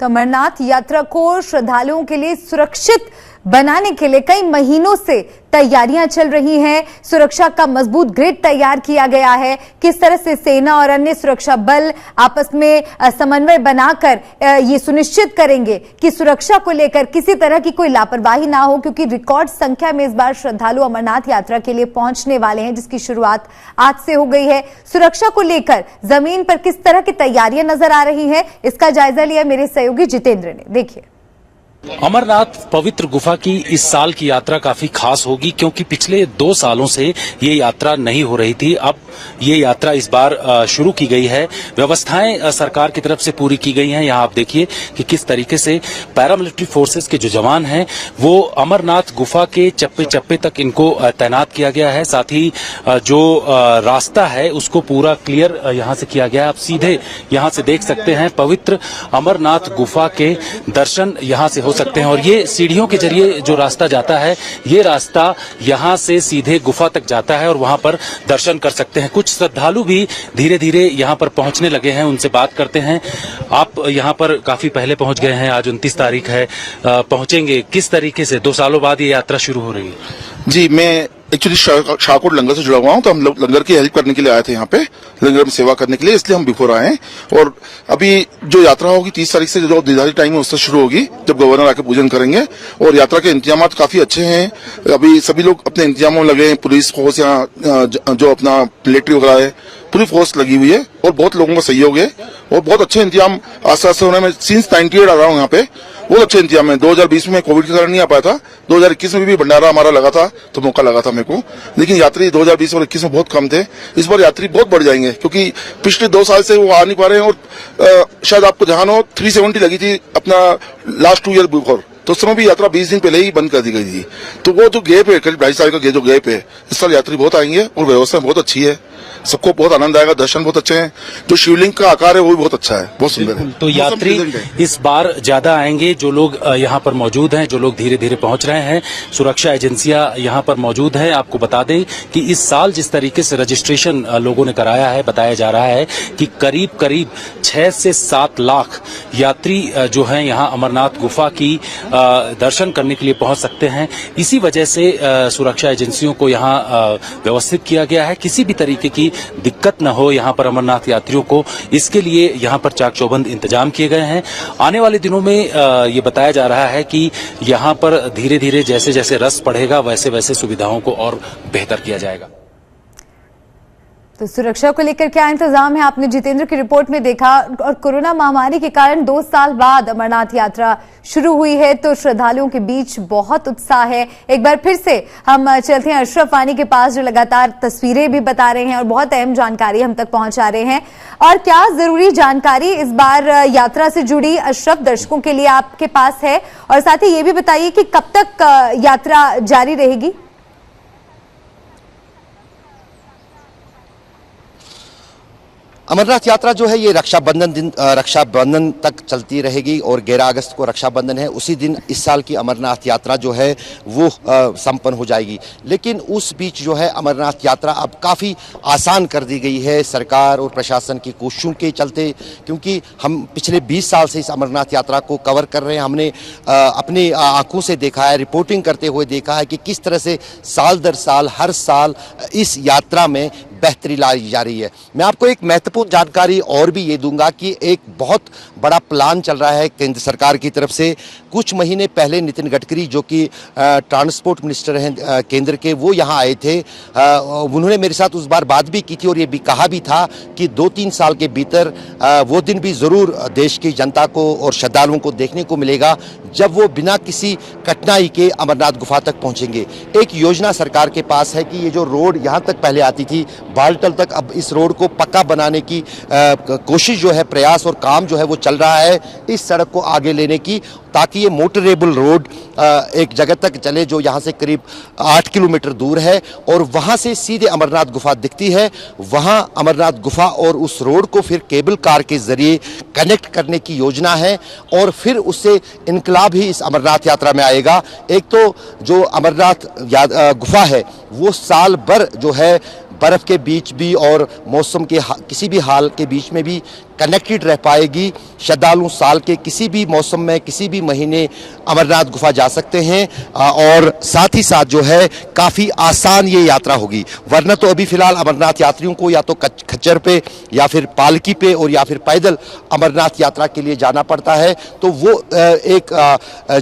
तो अमरनाथ यात्रा को श्रद्धालुओं के लिए सुरक्षित बनाने के लिए कई महीनों से तैयारियां चल रही हैं। सुरक्षा का मजबूत ग्रिड तैयार किया गया है। किस तरह से सेना और अन्य सुरक्षा बल आपस में समन्वय बनाकर ये सुनिश्चित करेंगे कि सुरक्षा को लेकर किसी तरह की कोई लापरवाही ना हो, क्योंकि रिकॉर्ड संख्या में इस बार श्रद्धालु अमरनाथ यात्रा के लिए पहुंचने वाले हैं, जिसकी शुरुआत आज से हो गई है। सुरक्षा को लेकर जमीन पर किस तरह की तैयारियां नजर आ रही हैं, इसका जायजा लिया मेरे सहयोगी जितेंद्र ने। देखिए, अमरनाथ पवित्र गुफा की इस साल की यात्रा काफी खास होगी, क्योंकि पिछले 2 सालों से ये यात्रा नहीं हो रही थी। अब ये यात्रा इस बार शुरू की गई है। व्यवस्थाएं सरकार की तरफ से पूरी की गई हैं। यहाँ आप देखिए कि किस तरीके से पैरामिलिट्री फोर्सेस के जो जवान हैं वो अमरनाथ गुफा के चप्पे चप्पे तक इनको तैनात किया गया है। साथ ही जो रास्ता है उसको पूरा क्लियर यहाँ से किया गया है। आप सीधे यहाँ से देख सकते हैं पवित्र अमरनाथ गुफा के दर्शन यहाँ से हो सकते हैं। और ये सीढ़ियों के जरिए जो रास्ता जाता है, ये रास्ता यहाँ से सीधे गुफा तक जाता है और वहां पर दर्शन कर सकते हैं। कुछ श्रद्धालु भी धीरे धीरे यहाँ पर पहुंचने लगे हैं, उनसे बात करते हैं। आप यहाँ पर काफी पहले पहुंच गए हैं, आज 29 तारीख है, पहुंचेंगे किस तरीके से? 2 सालों बाद ये यात्रा शुरू हो रही है। जी, मैं एक्चुअली शाहकोट लंगर से जुड़ा हुआ हूँ, तो हम लोग लंगर की हेल्प करने के लिए आए थे यहाँ पे, लंगर में सेवा करने के लिए, इसलिए हम बिफोर आए हैं। और अभी जो यात्रा होगी 30 तारीख से, जो निर्धारित टाइम है उससे शुरू होगी, जब गवर्नर आके पूजन करेंगे। और यात्रा के इंतजाम काफी अच्छे हैं। अभी सभी लोग अपने इंतजामों में लगे हैं। पुलिस फोर्स यहाँ जो अपना मिलिट्री वगैरह है, पूरी फोर्स लगी हुई है और बहुत लोगों का सहयोग है और बहुत अच्छे इंतजाम आस्ते आस्ते होने में। सिंस 98 आ रहा हूँ यहाँ पे, बहुत अच्छे इंतजाम है। 2020 में कोविड के कारण नहीं आ पाया था, 2021 में भी भंडारा हमारा लगा था, तो मौका लगा था मेरे को। लेकिन यात्री 2020 और 21 में बहुत कम थे। इस बार यात्री बहुत बढ़ जाएंगे, क्योंकि पिछले 2 साल से वो आ नहीं पा रहे हैं। और शायद आपको ध्यान हो, 370 लगी थी अपना लास्ट 2 ईयर बिफोर, तो उस समय भी यात्रा 20 दिन पहले ही बंद कर दी गई थी। तो वो जो गैप है, करीब 2.5 साल का जो गैप है, इस साल यात्री बहुत आएंगे और व्यवस्था बहुत अच्छी है। सबको बहुत आनंद आएगा, दर्शन बहुत अच्छे हैं। जो शिवलिंग का आकार है वो भी बहुत अच्छा है, बहुत सुंदर है। तो यात्री इस बार ज्यादा आएंगे। जो लोग यहाँ पर मौजूद हैं, जो लोग धीरे धीरे पहुंच रहे हैं, सुरक्षा एजेंसियां यहाँ पर मौजूद हैं। आपको बता दें कि इस साल जिस तरीके से रजिस्ट्रेशन लोगों ने कराया है, बताया जा रहा है कि करीब करीब 6 से 7 लाख यात्री जो हैं यहाँ अमरनाथ गुफा की दर्शन करने के लिए पहुंच सकते हैं। इसी वजह से सुरक्षा एजेंसियों को यहाँ व्यवस्थित किया गया है, किसी भी तरीके की दिक्कत न हो यहाँ पर अमरनाथ यात्रियों को। इसके लिए यहाँ पर चाक चौबंद इंतजाम किए गए हैं। आने वाले दिनों में ये बताया जा रहा है कि यहाँ पर धीरे धीरे जैसे जैसे रस बढ़ेगा, वैसे वैसे सुविधाओं को और बेहतर किया जाएगा। तो सुरक्षा को लेकर क्या इंतजाम है, आपने जितेंद्र की रिपोर्ट में देखा। और कोरोना महामारी के कारण 2 साल बाद अमरनाथ यात्रा शुरू हुई है, तो श्रद्धालुओं के बीच बहुत उत्साह है। एक बार फिर से हम चलते हैं अशरफ वानी के पास, जो लगातार तस्वीरें भी बता रहे हैं और बहुत अहम जानकारी हम तक पहुंचा रहे हैं। और क्या जरूरी जानकारी इस बार यात्रा से जुड़ी अशरफ दर्शकों के लिए आपके पास है, और साथ ही ये भी बताइए कि कब तक यात्रा जारी रहेगी? अमरनाथ यात्रा जो है ये रक्षाबंधन तक चलती रहेगी और 11 अगस्त को रक्षाबंधन है। उसी दिन इस साल की अमरनाथ यात्रा जो है वो संपन्न हो जाएगी। लेकिन उस बीच जो है अमरनाथ यात्रा अब काफ़ी आसान कर दी गई है सरकार और प्रशासन की कोशिशों के चलते, क्योंकि हम पिछले 20 साल से इस अमरनाथ यात्रा को कवर कर रहे हैं। हमने अपनी आंखों से देखा है, रिपोर्टिंग करते हुए देखा है कि किस तरह से साल दर साल हर साल इस यात्रा में बेहतरी लाई जा रही है। मैं आपको एक महत्वपूर्ण जानकारी और भी ये दूंगा कि एक बहुत बड़ा प्लान चल रहा है केंद्र सरकार की तरफ से। कुछ महीने पहले नितिन गडकरी, जो कि ट्रांसपोर्ट मिनिस्टर हैं केंद्र के, वो यहाँ आए थे। उन्होंने मेरे साथ उस बार बात भी की थी और ये भी कहा भी था कि 2-3 साल के भीतर वो दिन भी ज़रूर देश की जनता को और श्रद्धालुओं को देखने को मिलेगा, जब वो बिना किसी कठिनाई के अमरनाथ गुफा तक पहुँचेंगे। एक योजना सरकार के पास है कि ये जो रोड यहाँ तक पहले आती थी बालटल तक, अब इस रोड को पक्का बनाने की कोशिश जो है, प्रयास और काम जो है वो चल रहा है इस सड़क को आगे लेने की, ताकि ये मोटरेबल रोड एक जगह तक चले जो यहाँ से करीब 8 किलोमीटर दूर है और वहाँ से सीधे अमरनाथ गुफा दिखती है। वहाँ अमरनाथ गुफा और उस रोड को फिर केबल कार के जरिए कनेक्ट करने की योजना है और फिर उससे इनकलाब ही इस अमरनाथ यात्रा में आएगा। एक तो जो अमरनाथ गुफा है वो साल भर जो है बर्फ के बीच भी और मौसम के किसी भी हाल के बीच में भी कनेक्टेड रह पाएगी। श्रद्धालु साल के किसी भी मौसम में किसी भी महीने अमरनाथ गुफा जा सकते हैं और साथ ही साथ जो है काफ़ी आसान ये यात्रा होगी। वरना तो अभी फिलहाल अमरनाथ यात्रियों को या तो खच्चर पे या फिर पालकी पे और या फिर पैदल अमरनाथ यात्रा के लिए जाना पड़ता है। तो वो एक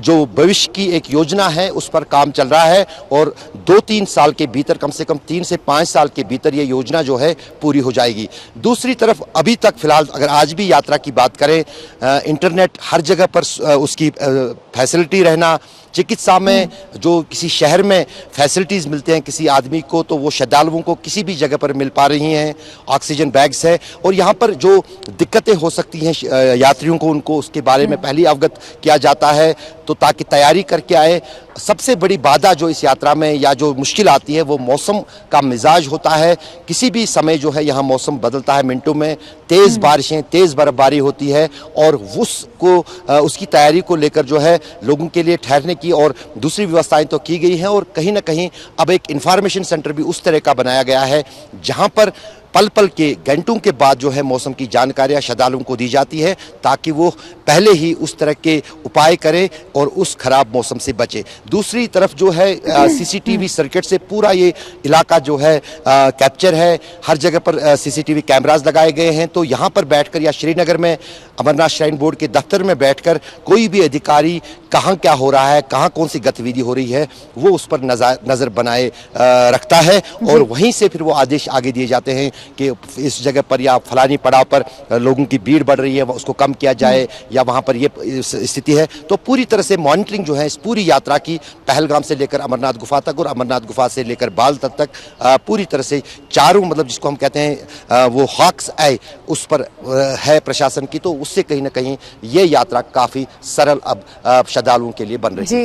जो भविष्य की एक योजना है उस पर काम चल रहा है और 2-3 साल के भीतर, कम से कम 3 से 5 साल के भीतर ये योजना जो है पूरी हो जाएगी। दूसरी तरफ अभी तक फिलहाल अगर आज भी यात्रा की बात करें, इंटरनेट हर जगह पर उसकी फैसिलिटी रहना, चिकित्सा में जो किसी शहर में फैसिलिटीज़ मिलते हैं किसी आदमी को तो वो श्रद्धालुओं को किसी भी जगह पर मिल पा रही हैं। ऑक्सीजन बैग्स है और यहाँ पर जो दिक्कतें हो सकती हैं यात्रियों को उनको उसके बारे में पहले अवगत किया जाता है तो ताकि तैयारी करके आए। सबसे बड़ी बाधा जो इस यात्रा में या जो मुश्किल आती है वो मौसम का मिजाज होता है। किसी भी समय जो है यहाँ मौसम बदलता है, मिनटों में तेज़ बारिशें, तेज़ बर्फबारी होती है और उसकी तैयारी को लेकर जो है लोगों के लिए ठहरने की और दूसरी व्यवस्थाएं तो की गई हैं और कहीं ना कहीं अब एक इंफॉर्मेशन सेंटर भी उस तरह का बनाया गया है जहां पर पल पल के घंटों के बाद जो है मौसम की जानकारियां श्रद्धालुओं को दी जाती है ताकि वो पहले ही उस तरह के उपाय करें और उस खराब मौसम से बचे। दूसरी तरफ जो है सीसीटीवी सर्किट से पूरा ये इलाका जो है कैप्चर है। हर जगह पर सीसीटीवी कैमरास लगाए गए हैं तो यहाँ पर बैठकर या श्रीनगर में अमरनाथ श्राइन बोर्ड के दफ्तर में बैठकर कोई भी अधिकारी कहाँ क्या हो रहा है, कहाँ कौन सी गतिविधि हो रही है वो उस पर नज़र बनाए रखता है और वहीं से फिर वो आदेश आगे दिए जाते हैं कि इस जगह पर या फलानी पड़ाव पर लोगों की भीड़ बढ़ रही है उसको कम किया जाए या वहाँ पर ये स्थिति है। तो पूरी तरह से मॉनिटरिंग जो है इस पूरी यात्रा की पहलगाम से लेकर अमरनाथ गुफा तक और अमरनाथ गुफा से लेकर बाल तक पूरी तरह से चारों मतलब जिसको हम कहते हैं वो हॉक्स आई उस पर है प्रशासन की। तो उससे कहीं ना कहीं ये यात्रा काफ़ी सरल अब श्रद्धालुओं के लिए बन रही है।